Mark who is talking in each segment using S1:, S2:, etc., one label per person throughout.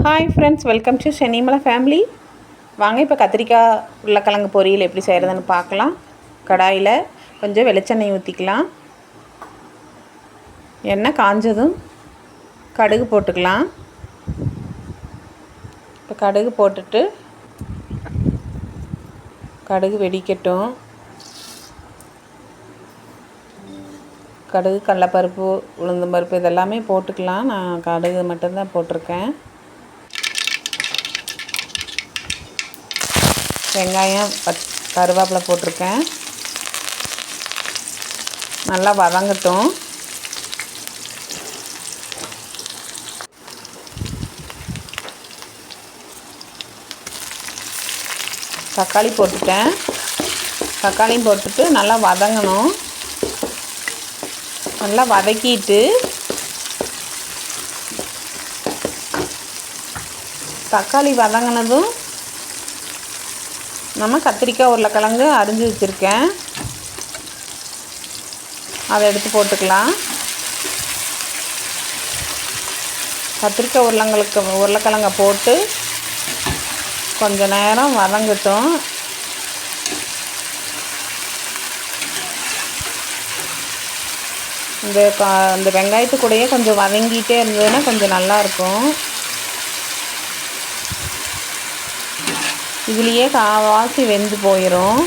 S1: Hi friends, welcome to Chennimalai family. வாங்க இப்போ கத்திரிக்காய் உருளைக்கிழங்கு பொரியல் எப்படி செய்கிறதுன்னு பார்க்கலாம். கடாயில் கொஞ்சம் வெளிச்செண்ணெய் ஊற்றிக்கலாம். எண்ணெய் காஞ்சதும் கடுகு போட்டுக்கலாம். இப்போ கடுகு போட்டுட்டு கடுகு வெடிக்கட்டும். கடுகு, கடலைப்பருப்பு, உளுந்தம்பருப்பு இதெல்லாமே போட்டுக்கலாம். நான் கடுகு மட்டும்தான் போட்டிருக்கேன். வெங்காயம், கருவேப்பிலை போட்டிருக்கேன். நல்லா வதங்கட்டும். தக்காளி போட்டுட்டேன். தக்காளியும் போட்டுட்டு நல்லா வதங்கணும். நல்லா வதக்கிட்டு தக்காளி வதங்கினதும் நம்ம கத்திரிக்காய் உருளைக்கிழங்கு அரிஞ்சு வச்சுருக்கேன், அதை எடுத்து போட்டுக்கலாம். கத்திரிக்காய் உருளைக்கிழங்கை போட்டு கொஞ்சம் நேரம் வதங்கட்டும். இந்த வெங்காயத்து கூடயே கொஞ்சம் வதங்கிட்டே இருந்ததுன்னா கொஞ்சம் நல்லாயிருக்கும். இதுலேயே காவாசி வெந்து போயிடும்.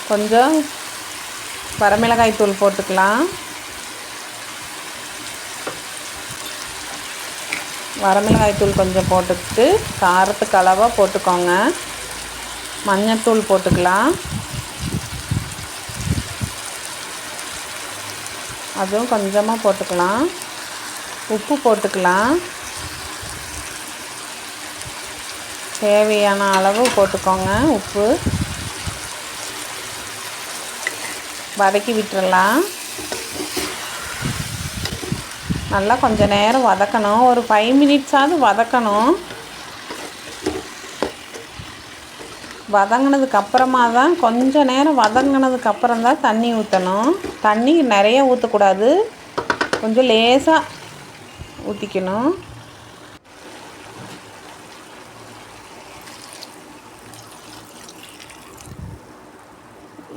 S1: கொஞ்சம் வரமிளகாய் தூள் போட்டுக்கலாம். வரமிளகாய் தூள் கொஞ்சம் போட்டுக்கிட்டு காரத்துக்கு அளவாக போட்டுக்கோங்க. மஞ்சத்தூள் போட்டுக்கலாம். அதுவும் கொஞ்சமாக போட்டுக்கலாம். உப்பு போட்டுக்கலாம். தேவையான அளவு போட்டுக்கோங்க. உப்பு வதக்கி விட்டுறலாம். நல்லா கொஞ்சம் நேரம் வதக்கணும். ஒரு 5 மினிட்ஸாவது வதக்கணும். வதங்கினதுக்கப்புறமா தான், கொஞ்சம் நேரம் வதங்கினதுக்கப்புறம் தான் தண்ணி ஊற்றணும். தண்ணி நிறைய ஊற்றக்கூடாது, கொஞ்சம் லேசாக ஊற்றிக்கணும்.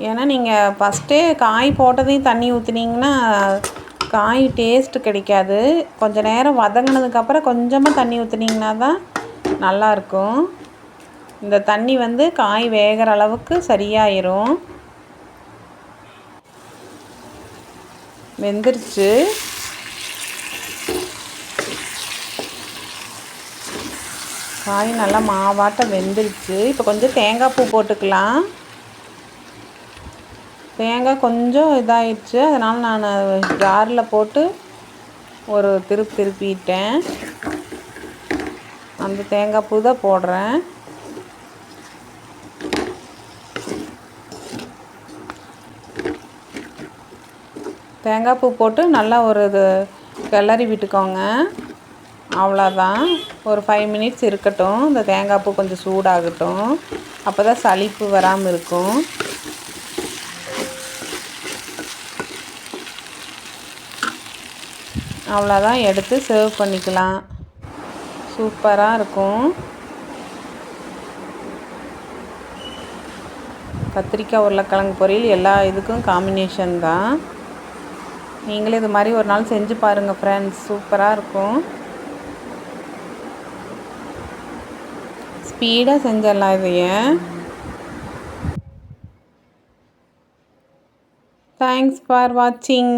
S1: ஏன்னா நீங்கள் ஃபஸ்ட்டே காய் போட்டதையும் தண்ணி ஊற்றுனீங்கன்னா காய் டேஸ்ட்டு கிடைக்காது. கொஞ்சம் நேரம் வதங்கினதுக்கப்புறம் கொஞ்சமாக தண்ணி ஊற்றுனீங்கன்னா தான் நல்லாயிருக்கும். இந்த தண்ணி காய் வேகிற அளவுக்கு சரியாயிரும். வெந்துருச்சு. காய் நல்லா மாவாட்ட வெந்துருச்சு. இப்போ கொஞ்சம் தேங்காய் பூ போட்டுக்கலாம். தேங்காய் கொஞ்சம் இதாகிடுச்சு, அதனால் நான் ஜாரில் போட்டு ஒரு திருப்பிட்டேன். அந்த தேங்காய் பூ தான் போடுறேன். தேங்காய் பூ போட்டு நல்லா ஒரு கிளறி விட்டுக்கோங்க. அவ்வளோதான். ஒரு 5 மினிட்ஸ் இருக்கட்டும். இந்த தேங்காய் பூ கொஞ்சம் சூடாகட்டும். அப்போ தான் சளிப்பு வராமல் இருக்கும். அவ்வளோதான், எடுத்து சர்வ் பண்ணிக்கலாம். சூப்பராக இருக்கும். கத்திரிக்காய் உருளைக்கிழங்கு பொரியல் எல்லா இதுக்கும் காம்பினேஷன் தான். நீங்களே இது மாதிரி ஒரு நாள் செஞ்சு பாருங்கள் ஃப்ரெண்ட்ஸ். சூப்பராக இருக்கும். ஸ்பீடாக செஞ்சிடலாம் இதையே. தேங்க்ஸ் ஃபார் வாட்சிங்.